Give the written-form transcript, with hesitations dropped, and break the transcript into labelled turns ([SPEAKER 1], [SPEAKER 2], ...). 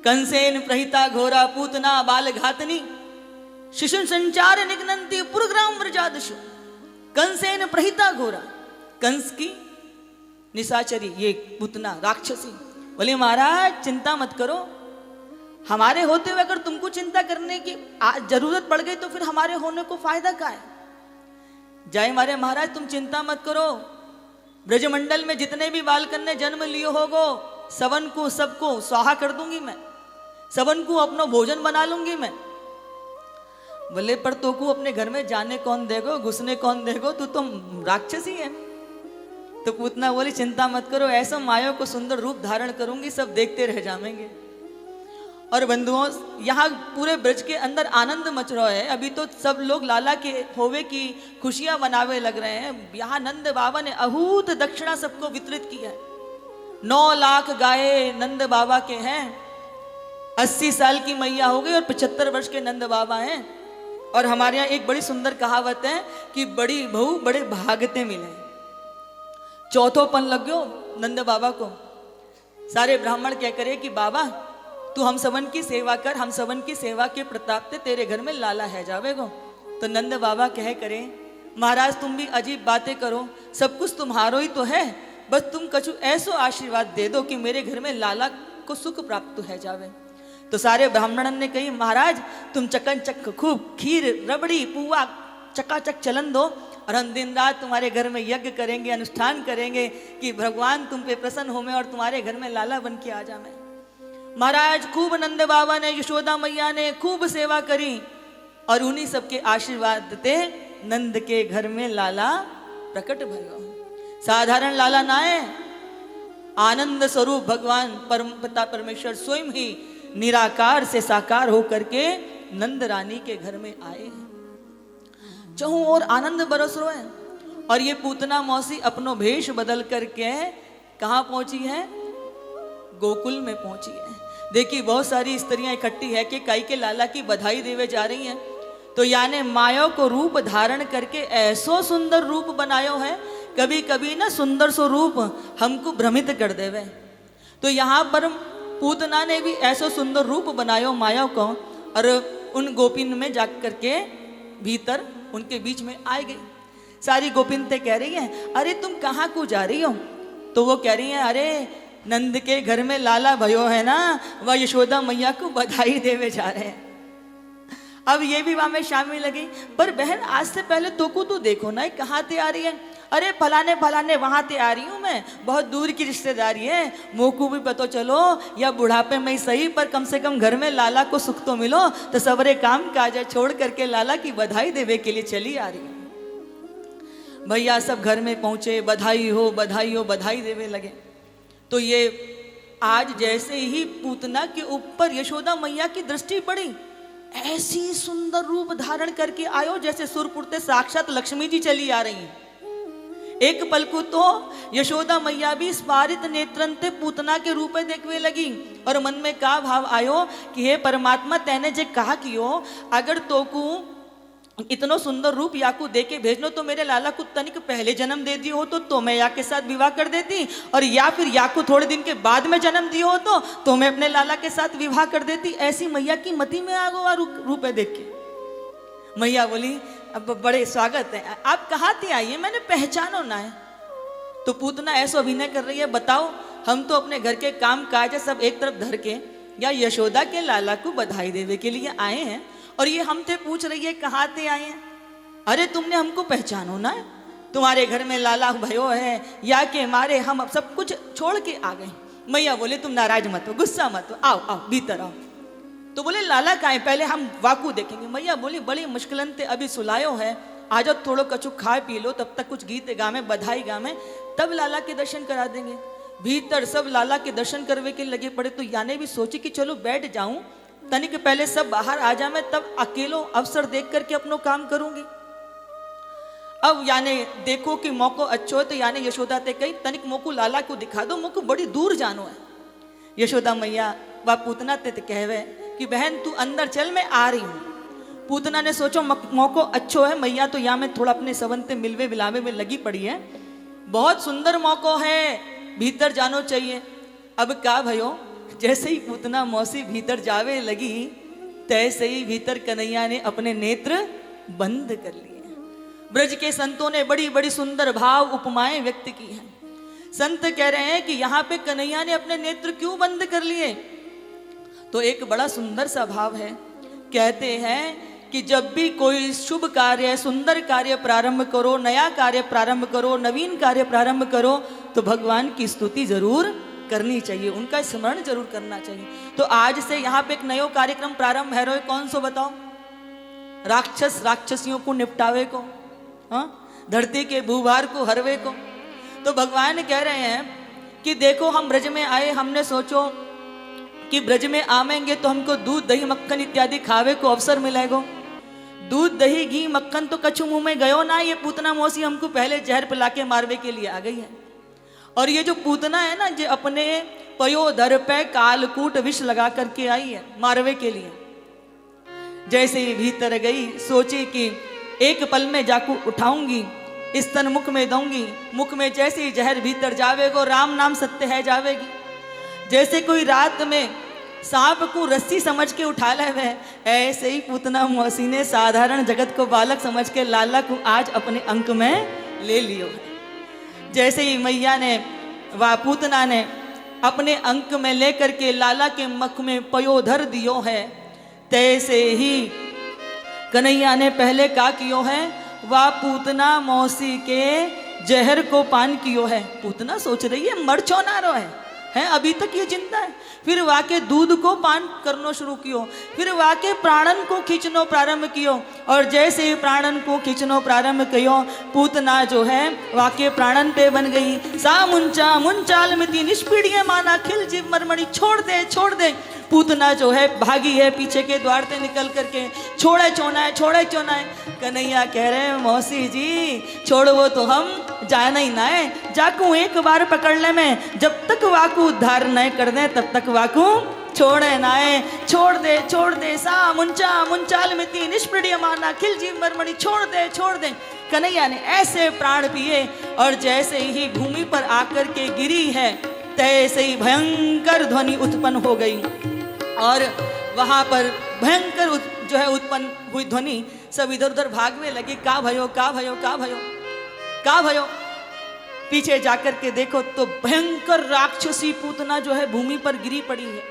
[SPEAKER 1] कंसेन प्रहिता घोरा पूतना बाल घातनी शिशु संचार निघ्नन्ति पुरग्राम व्रजादशु। कंसेन प्रहिता घोरा, कंस की निशाचरी ये पूतना राक्षसी बोले महाराज चिंता मत करो, हमारे होते हुए अगर तुमको चिंता करने की जरूरत पड़ गई तो फिर हमारे होने को फायदा क्या है। जय मारे महाराज तुम चिंता मत करो, ब्रजमंडल में जितने भी बालकन ने जन्म लियो होगो सवन को सबको स्वाहा कर दूंगी मैं, सवन को अपना भोजन बना लूंगी मैं। बोले पर तो को अपने घर में जाने कौन देगो, घुसने कौन देगो, तू तो राक्षसी है। तो पूतना बोली चिंता मत करो, ऐसा माया को सुंदर रूप धारण करूंगी, सब देखते रह जाएंगे। और बंधुओं यहाँ पूरे ब्रज के अंदर आनंद मच रहा है, अभी तो सब लोग लाला के होवे की खुशियां मनावे लग रहे हैं। यहाँ नंद बाबा ने अहूत दक्षिणा सबको वितरित की है। 9 लाख गाय नंद बाबा के हैं, 80 साल की मैया हो गई और 75 वर्ष के नंद बाबा हैं। और हमारे यहाँ एक बड़ी सुंदर कहावत है कि बड़ी बहू बड़े भागते मिले, चौथोपन लग गयो नंद बाबा को। सारे ब्राह्मण क्या करे कि बाबा तू हम सबन की सेवा कर, हम सबन की सेवा के प्रताप से तेरे घर में लाला है जावेगो। तो नंद बाबा कह करे महाराज तुम भी अजीब बातें करो, सब कुछ तुम्हारो ही तो है, बस तुम कछु ऐसो आशीर्वाद दे दो कि मेरे घर में लाला को सुख प्राप्त है जावे। तो सारे ब्राह्मणन ने कही महाराज तुम चकन चक खूब खीर रबड़ी पुआ चकाचक चलन दो और हम दिन रात तुम्हारे घर में यज्ञ करेंगे, अनुष्ठान करेंगे कि भगवान तुम पे प्रसन्न हो में और तुम्हारे घर में लाला बन के आ जाए। महाराज खूब नंद बाबा ने यशोदा मैया ने खूब सेवा करी और उन्हीं सबके आशीर्वाद ते नंद के घर में लाला प्रकट भयो। साधारण लाला ना है, आनंद स्वरूप भगवान परम पिता परमेश्वर स्वयं ही निराकार से साकार होकर के नंद रानी के घर में आए हैं। चहु और आनंद बरस रहे हैं। और ये पूतना मौसी अपनो भेष बदल करके कहाँ पहुंची है, गोकुल में पहुंची है। देखिए बहुत सारी स्त्रियां इकट्ठी है कि काई के लाला की बधाई देवे जा रही हैं। तो यानी माया को रूप धारण करके ऐसो सुंदर रूप बनायो है, कभी कभी ना सुंदर सो रूप हमको भ्रमित कर देवे। तो यहाँ पर पूतना ने भी ऐसो सुंदर रूप बनायो माया को और उन गोपिन में जा करके भीतर उनके बीच में आ गई। सारी गोपिनते कह रही हैं अरे तुम कहाँ को जा रही हो। तो वो कह रही हैं अरे नंद के घर में लाला भयो है ना, वह यशोदा मैया को बधाई देवे जा रहे हैं। अब ये भी वहां में शामिल लगी। पर बहन आज से पहले तो को तो देखो ना कहाँ ते आ रही है। अरे फलाने फलाने वहां ते आ रही हूँ मैं, बहुत दूर की रिश्तेदारी है, मोको भी पता चलो या बुढ़ापे में ही सही पर कम से कम घर में लाला को सुख तो मिलो। तो सबरे काम काज छोड़ करके लाला की बधाई देवे के लिए चली आ रही है। भैया सब घर में पहुंचे, बधाई हो बधाई हो बधाई देवे लगे। तो ये आज जैसे ही पूतना के ऊपर यशोदा मैया की दृष्टि पड़ी, ऐसी सुंदर रूप धारण करके आयो जैसे सुरपुर से साक्षात लक्ष्मी जी चली आ रही हैं। एक पल को तो यशोदा मैया भी स्पारित नेत्रंते पूतना के रूप में देखने लगी और मन में का भाव आयो कि हे परमात्मा तैने जे कहा कियो अगर तो को इतनो सुंदर रूप याकू दे के भेजनो तो मेरे लाला को तनिक पहले जन्म दे दियो हो तो मैं या के साथ विवाह कर देती, और या फिर याकू थोड़े दिन के बाद में जन्म दियो हो तो मैं अपने लाला के साथ विवाह कर देती। ऐसी मैया की मति में आ गो रूप है देख के। मैया बोली अब बड़े स्वागत है, आप कहाँ थे आइए, मैंने पहचानो ना है। तो पूतना ऐसा अभिनय कर रही है बताओ हम तो अपने घर के काम काज सब एक तरफ धर के या यशोदा के लाला को बधाई देवे के लिए आए हैं और ये हमसे पूछ रही है कहाँ थे आए हैं। अरे तुमने हमको पहचानो ना, तुम्हारे घर में लाला भयो है या के मारे हम अब सब कुछ छोड़ के आ गए। मैया बोले तुम नाराज मत हो, गुस्सा मत हो, आओ आओ भीतर आओ। तो बोले लाला कहाँ है, पहले हम वाकू देखेंगे। मैया बोली बड़ी मुश्किलन ते अभी सुलायो है, आ जाओ थोड़ो कछु खा पी लो, तब तक कुछ गीत गावे बधाई गावे, तब लाला के दर्शन करा देंगे। भीतर सब लाला के दर्शन करवे के लगे पड़े। तो याने भी सोची कि चलो बैठ जाऊं तनिक पहले सब बाहर आ जा, मैं तब अकेलो अवसर देख करके अपनो काम करूंगी। अब यानी देखो कि मौको अच्छो है तो यानी यशोदा ते कही तनिक मोको लाला को दिखा दो, मोको बड़ी दूर जानो है। यशोदा मैया व पूतना ते कहवे कि बहन तू अंदर चल मैं आ रही हूँ। पूतना ने सोचो मौको अच्छो है, मैया तो यहाँ में थोड़ा अपने सवंते मिलवे विलावे में लगी पड़ी है, बहुत सुंदर मौको है, भीतर जानो चाहिए। अब का भयो जैसे ही पूतना मौसी भीतर जावे लगी, तैसे ही भीतर कन्हैया ने अपने नेत्र बंद कर लिए। ब्रज के संतों ने बड़ी बड़ी सुंदर भाव उपमाएं व्यक्त की हैं। संत कह रहे हैं कि यहाँ पे कन्हैया ने अपने नेत्र क्यों बंद कर लिए? तो एक बड़ा सुंदर सा भाव है। कहते हैं कि जब भी कोई शुभ कार्य, सुंदर कार्य प्रारंभ करो, नया कार्य प्रारंभ करो, नवीन कार्य प्रारंभ करो, तो भगवान की स्तुति जरूर करनी चाहिए, उनका स्मरण जरूर करना चाहिए। तो आज से यहाँ पे एक नया कार्यक्रम प्रारंभ है। रोए कौन सो बताओ? राक्षस राक्षसियों को निपटावे को, हाँ, धरती के भूभार को हरवे को। तो भगवान कह रहे हैं कि देखो हम ब्रज में आए, हमने सोचो कि ब्रज में आवेंगे तो हमको दूध दही मक्खन इत्यादि खावे को अवसर मिलेगा। दूध दही घी मक्खन तो कछु मुंह में गयो ना, ये पूतना मौसी हमको पहले जहर पिला के मारवे के लिए आ गई है। और ये जो पूतना है ना, जो अपने पयोधर पे कालकूट विष लगा करके आई है मारवे के लिए। जैसे ही भीतर गई, सोची कि एक पल में जाकू उठाऊंगी, स्तन मुख में दूंगी, मुख में जैसे ही जहर भीतर जावेगो, राम नाम सत्य है जावेगी। जैसे कोई रात में सांप को रस्सी समझ के उठा ले वे, ऐसे ही पूतना मौसी ने साधारण जगत को बालक समझ के लाला को आज अपने अंक में ले लियो है। जैसे ही मैया ने व पूतना ने अपने अंक में लेकर के लाला के मुख में पयोधर दियो है, तैसे ही कन्हैया ने पहले का कियो है, वह पूतना मौसी के जहर को पान कियो है। पूतना सोच रही है मर चौना रो है, अभी तक ये जिंदा है। फिर वाके दूध को पान करनो शुरू कियो, फिर वाके प्राणन को खींचनो प्रारंभ कियो। और जैसे ही प्राणन को खींचनो प्रारंभ कियो, पूतना जो है वाके प्राणन पे बन गई। सा मुंचा मुंचाल मिति निष्पीड़िय माना खिल जीव मरमड़ी, छोड़ दे छोड़ दे। पूतना जो है भागी है पीछे के द्वार से निकल करके, छोड़े चोना है छोड़े चोना है। कन्हैया कह रहे हैं मौसी जी छोड़ो तो हम जाना ही ना है, जाकू एक बार पकड़ ले में, जब तक वाकू उद्धार न कर दे तब तक वाकू छोड़े ना है। छोड़ दे सा मुंचा मुंचाल मिति निष्पीड़िय माना खिल जीव मरमड़ी, छोड़ दे। कन्हैया ने ऐसे प्राण पिए और जैसे ही भूमि पर आकर के गिरी है, तैसे ही भयंकर ध्वनि उत्पन्न हो गई। और वहां पर भयंकर जो है उत्पन्न हुई ध्वनि, सब इधर उधर भागने लगे। का भयो। पीछे जाकर के देखो तो भयंकर राक्षसी पूतना जो है भूमि पर गिरी पड़ी है।